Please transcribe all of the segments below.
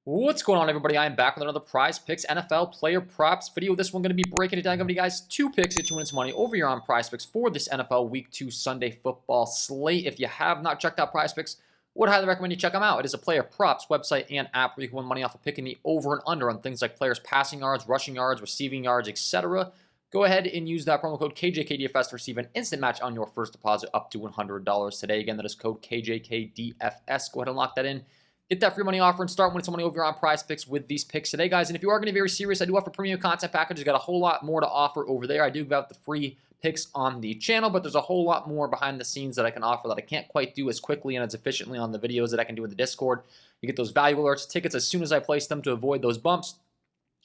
What's going on, everybody? I am back with another Prize Picks NFL player props video. This one going to be breaking it down, giving you guys two picks that you win some money over here on Prize Picks for this NFL Week 2 Sunday football slate. If you have not checked out Prize Picks, would highly recommend you check them out. It is a player props website and app where you can win money off of picking the over and under on things like players' passing yards, rushing yards, receiving yards, etc. Go ahead and use that promo code KJK DFS to receive an instant match on your first deposit up to $100 today. Again, that is code KJK DFS. Go ahead and lock that in. Get that free money offer and start winning some money over here on Prize Picks with these picks today, guys. And if you are going to be very serious, I do offer premium content packages. Got a whole lot more to offer over there. I do give out the free picks on the channel, but there's a whole lot more behind the scenes that I can offer that I can't quite do as quickly and as efficiently on the videos that I can do in the Discord. You get those value alerts, tickets as soon as I place them to avoid those bumps,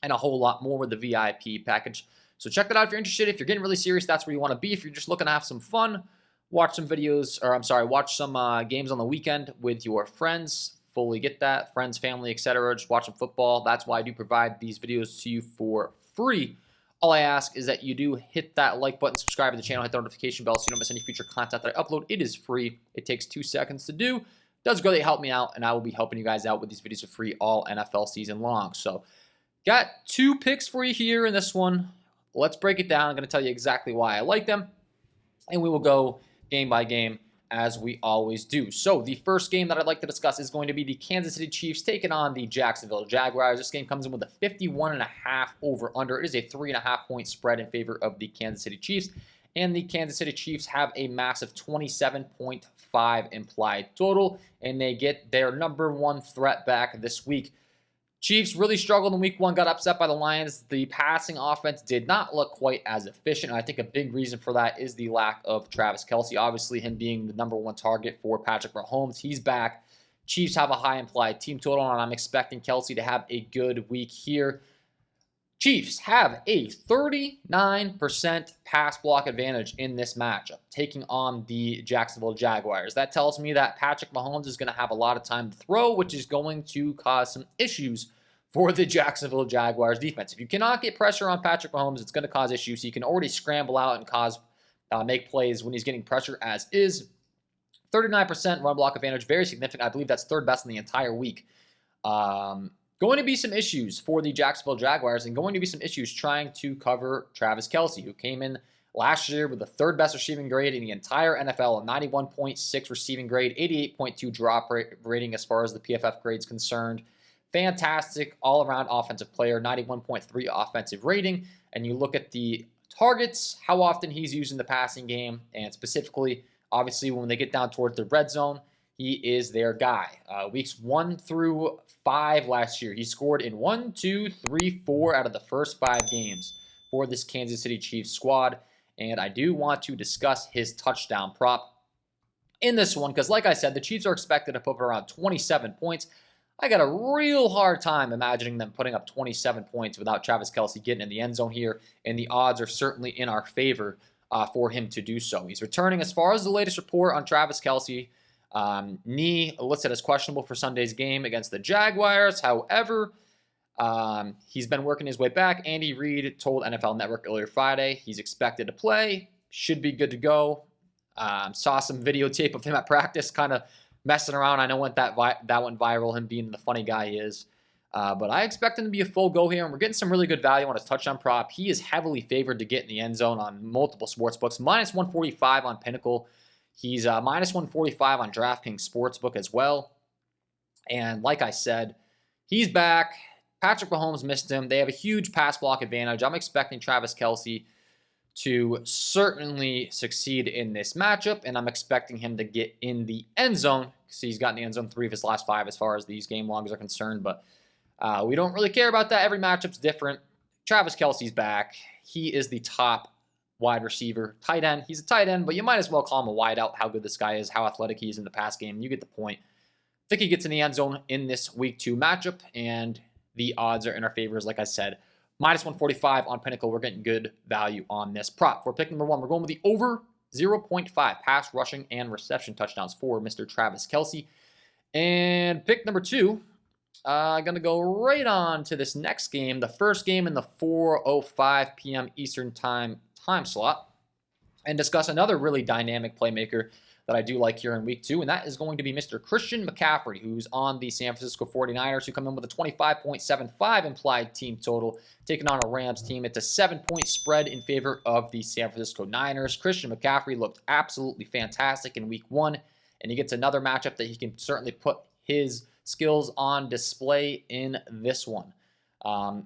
and a whole lot more with the VIP package. So check that out if you're interested. If you're getting really serious, that's where you want to be. If you're just looking to have some fun, watch some videos, or watch some games on the weekend with your friends. Fully get that. Friends, family, etc. Just watching football. That's why I do provide these videos to you for free. All I ask is that you do hit that like button, subscribe to the channel, hit the notification bell so you don't miss any future content that I upload. It is free. It takes 2 seconds to do. It does greatly help me out, and I will be helping you guys out with these videos for free all NFL season long. So, got two picks for you here in this one. Let's break it down. I'm going to tell you exactly why I like them, and we will go game by game as we always do. So the first game that I'd like to discuss is going to be the Kansas City Chiefs taking on the Jacksonville Jaguars. This game comes in with a 51.5 over-under. It is a 3.5 point spread in favor of the Kansas City Chiefs, and the Kansas City Chiefs have a massive 27.5 implied total, and they get their #1 threat back this week. Chiefs really struggled in week 1, got upset by the Lions. The passing offense did not look quite as efficient. I think a big reason for that is the lack of Travis Kelce. Obviously, him being the #1 target for Patrick Mahomes. He's back. Chiefs have a high implied team total, and I'm expecting Kelce to have a good week here. Chiefs have a 39% pass block advantage in this matchup, taking on the Jacksonville Jaguars. That tells me that Patrick Mahomes is going to have a lot of time to throw, which is going to cause some issues for the Jacksonville Jaguars defense. If you cannot get pressure on Patrick Mahomes, it's going to cause issues. He can already scramble out and make plays when he's getting pressure as is. 39% run block advantage, very significant. I believe that's third best in the entire week. Going to be some issues for the Jacksonville Jaguars, and going to be some issues trying to cover Travis Kelce, who came in last year with the third best receiving grade in the entire NFL, a 91.6 receiving grade, 88.2 drop rating as far as the PFF grade is concerned. Fantastic all-around offensive player, 91.3 offensive rating. And you look at the targets, how often he's used in the passing game, and specifically, obviously, when they get down towards the red zone, he is their guy. Weeks 1 through 5 last year, he scored in 1, 2, 3, 4 out of the first 5 games for this Kansas City Chiefs squad. And I do want to discuss his touchdown prop in this one because, like I said, the Chiefs are expected to put up around 27 points. I got a real hard time imagining them putting up 27 points without Travis Kelce getting in the end zone here, and the odds are certainly in our favor for him to do so. He's returning, as far as the latest report on Travis Kelce, knee listed as questionable for Sunday's game against the Jaguars. However, he's been working his way back. Andy Reid told NFL Network earlier Friday he's expected to play, should be good to go. Saw some videotape of him at practice, kind of messing around. I know that went viral, him being the funny guy he is. But I expect him to be a full go here, and we're getting some really good value on his touchdown prop. He is heavily favored to get in the end zone on multiple sports books. -145 on Pinnacle. He's -145 on DraftKings Sportsbook as well. And like I said, he's back. Patrick Mahomes missed him. They have a huge pass block advantage. I'm expecting Travis Kelce to certainly succeed in this matchup, and I'm expecting him to get in the end zone because he's gotten the end zone 3 of his last 5 as far as these game logs are concerned. But we don't really care about that. Every matchup's different. Travis Kelce's back. He is the top wide receiver, tight end. He's a tight end, but you might as well call him a wide out. How good this guy is, how athletic he is in the pass game. You get the point. I think he gets in the end zone in this week 2 matchup, and the odds are in our favor, like I said. -145 on Pinnacle. We're getting good value on this prop. For pick #1, we're going with the over 0.5 pass rushing and reception touchdowns for Mr. Travis Kelce. And pick #2, I'm going to go right on to this next game, the first game in the 4:05 p.m. Eastern time slot, and discuss another really dynamic playmaker that I do like here in week 2, and that is going to be Mr. Christian McCaffrey, who's on the San Francisco 49ers, who come in with a 25.75 implied team total, taking on a Rams team. It's a 7-point spread in favor of the San Francisco Niners. Christian McCaffrey looked absolutely fantastic in week 1, and he gets another matchup that he can certainly put his skills on display in this one.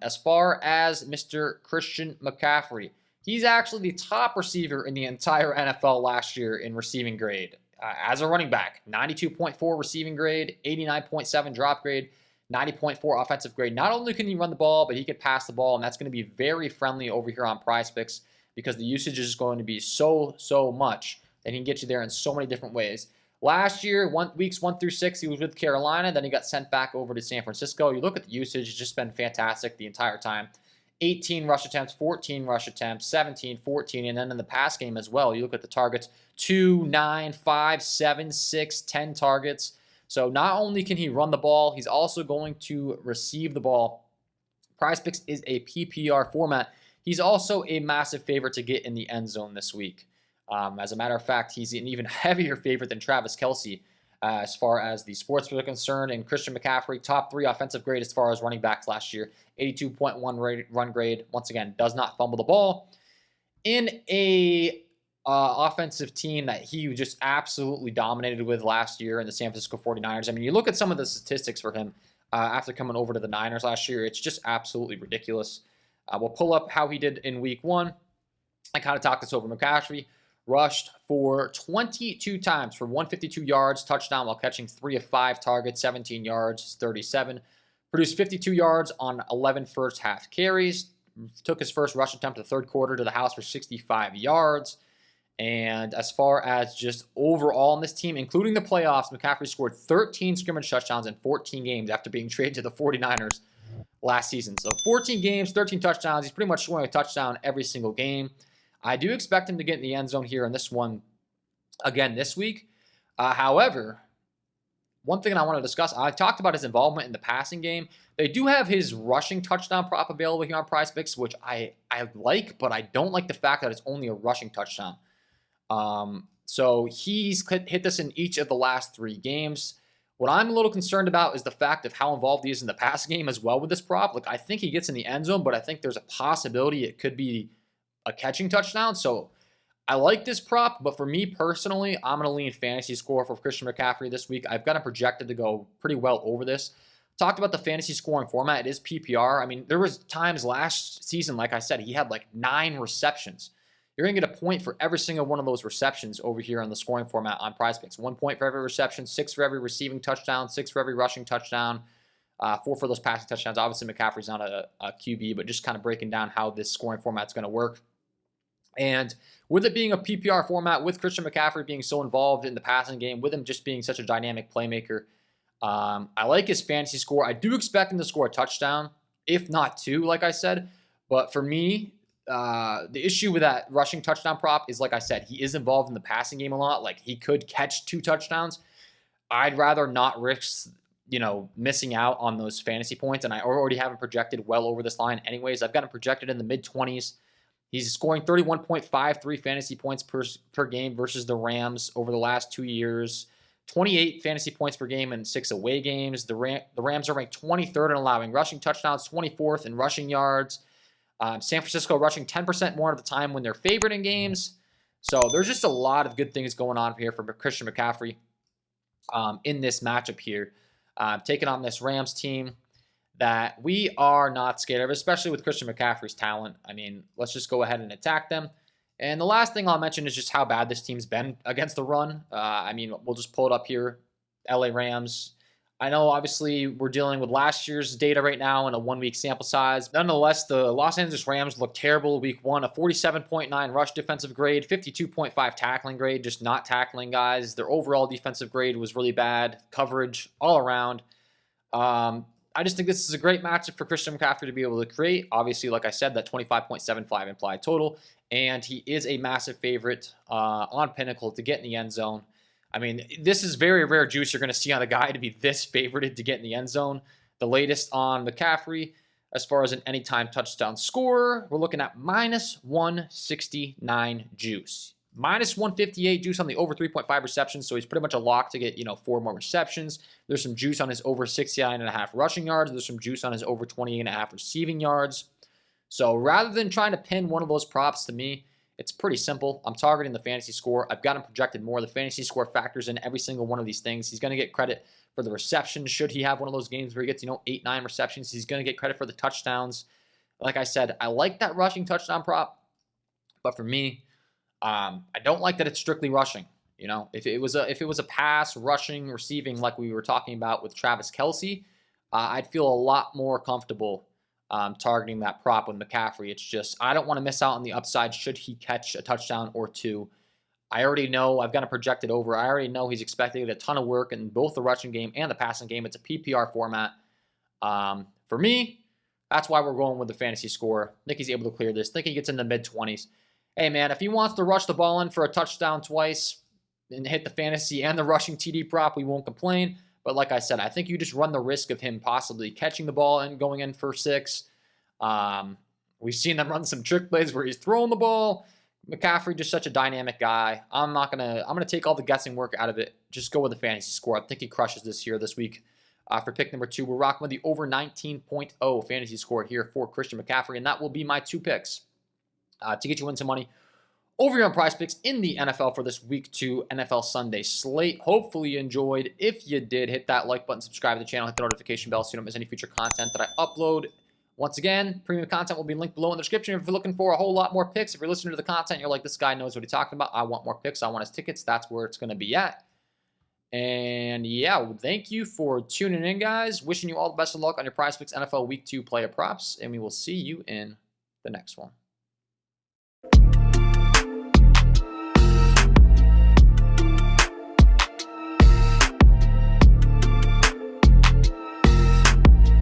As far as Mr. Christian McCaffrey, he's actually the top receiver in the entire NFL last year in receiving grade. As a running back, 92.4 receiving grade, 89.7 drop grade, 90.4 offensive grade. Not only can he run the ball, but he can pass the ball, and that's going to be very friendly over here on Prizepicks because the usage is going to be so much that he can get you there in so many different ways. Last year, weeks 1 through 6, he was with Carolina. Then he got sent back over to San Francisco. You look at the usage, it's just been fantastic the entire time. 18 rush attempts, 14 rush attempts, 17, 14, and then in the pass game as well, you look at the targets, 2, 9, 5, 7, 6, 10 targets. So not only can he run the ball, he's also going to receive the ball. Prizepicks is a PPR format. He's also a massive favorite to get in the end zone this week. As a matter of fact, he's an even heavier favorite than Travis Kelce as far as the sports are concerned. And Christian McCaffrey, top 3 offensive grade as far as running backs last year, 82.1 run grade. Once again, does not fumble the ball. In a offensive team that he just absolutely dominated with last year in the San Francisco 49ers. I mean, you look at some of the statistics for him after coming over to the Niners last year, it's just absolutely ridiculous. We'll pull up how he did in week 1. I kind of talked this over. McCaffrey rushed for 22 times for 152 yards, touchdown while catching 3 of 5 targets, 17 yards, 37. Produced 52 yards on 11 first half carries. Took his first rush attempt in the third quarter to the house for 65 yards. And as far as just overall in this team, including the playoffs, McCaffrey scored 13 scrimmage touchdowns in 14 games after being traded to the 49ers last season. So 14 games, 13 touchdowns. He's pretty much scoring a touchdown every single game. I do expect him to get in the end zone here in this one again this week. However, one thing I want to discuss, I talked about his involvement in the passing game. They do have his rushing touchdown prop available here on Prizepicks, which I like, but I don't like the fact that it's only a rushing touchdown. So he's hit this in each of the last 3 games. What I'm a little concerned about is the fact of how involved he is in the passing game as well with this prop. Like, I think he gets in the end zone, but I think there's a possibility it could be a catching touchdown. So I like this prop, but for me personally, I'm going to lean fantasy score for Christian McCaffrey this week. I've got him projected to go pretty well over this. Talked about the fantasy scoring format. It is PPR. I mean, there was times last season, like I said, he had like 9 receptions. You're going to get a point for every single one of those receptions over here on the scoring format on Prizepicks. 1 point for every reception, 6 for every receiving touchdown, 6 for every rushing touchdown, 4 for those passing touchdowns. Obviously, McCaffrey's not a QB, but just kind of breaking down how this scoring format's going to work. And with it being a PPR format, with Christian McCaffrey being so involved in the passing game, with him just being such a dynamic playmaker, I like his fantasy score. I do expect him to score a touchdown, if not 2, like I said. But for me, the issue with that rushing touchdown prop is, like I said, he is involved in the passing game a lot. Like, he could catch 2 touchdowns. I'd rather not risk, missing out on those fantasy points. And I already have him projected well over this line anyways. I've got him projected in the mid-20s. He's scoring 31.53 fantasy points per game versus the Rams over the last 2 years. 28 fantasy points per game in 6 away games. The Rams are ranked 23rd in allowing rushing touchdowns, 24th in rushing yards. San Francisco rushing 10% more of the time when they're favored in games. So there's just a lot of good things going on here for Christian McCaffrey in this matchup here. Taking on this Rams team that we are not scared of, especially with Christian McCaffrey's talent. I mean, let's just go ahead and attack them. And the last thing I'll mention is just how bad this team's been against the run. I mean, we'll just pull it up here. LA Rams. I know, obviously, we're dealing with last year's data right now in a 1-week sample size. Nonetheless, the Los Angeles Rams looked terrible week 1. A 47.9 rush defensive grade, 52.5 tackling grade, just not tackling guys. Their overall defensive grade was really bad. Coverage all around. I just think this is a great matchup for Christian McCaffrey to be able to create. Obviously, like I said, that 25.75 implied total. And he is a massive favorite on Pinnacle to get in the end zone. I mean, this is very rare juice you're going to see on a guy to be this favorited to get in the end zone. The latest on McCaffrey, as far as an anytime touchdown scorer, we're looking at minus 169 juice. Minus 158 juice on the over 3.5 receptions, so he's pretty much a lock to get, 4 more receptions. There's some juice on his over 69.5 rushing yards. There's some juice on his over 28.5 receiving yards. So rather than trying to pin one of those props to me, it's pretty simple. I'm targeting the fantasy score. I've got him projected more. The fantasy score factors in every single one of these things. He's going to get credit for the receptions. Should he have one of those games where he gets, 8, 9 receptions, he's going to get credit for the touchdowns. Like I said, I like that rushing touchdown prop, but for me, I don't like that it's strictly rushing. If it was a pass, rushing, receiving, like we were talking about with Travis Kelce, I'd feel a lot more comfortable targeting that prop with McCaffrey. It's just I don't want to miss out on the upside should he catch a touchdown or two. I already know I've got to project it over. I already know he's expecting a ton of work in both the rushing game and the passing game. It's a PPR format. For me, that's why we're going with the fantasy score. I think he's able to clear this. I think he gets in the mid-20s. Hey, man, if he wants to rush the ball in for a touchdown twice and hit the fantasy and the rushing TD prop, we won't complain. But like I said, I think you just run the risk of him possibly catching the ball and going in for 6. We've seen them run some trick plays where he's throwing the ball. McCaffrey, just such a dynamic guy. I'm gonna take all the guessing work out of it. Just go with the fantasy score. I think he crushes this week. For pick number 2, we're rocking with the over 19.0 fantasy score here for Christian McCaffrey, and that will be my 2 picks to get you in some money over here on Prizepicks in the NFL for this week 2 NFL Sunday slate. Hopefully you enjoyed. If you did, hit that like button, subscribe to the channel, hit the notification bell so you don't miss any future content that I upload. Once again, premium content will be linked below in the description. If you're looking for a whole lot more picks, if you're listening to the content, you're like, this guy knows what he's talking about. I want more picks. I want his tickets. That's where it's going to be at. And yeah, thank you for tuning in, guys. Wishing you all the best of luck on your Prizepicks NFL Week 2 player props. And we will see you in the next one.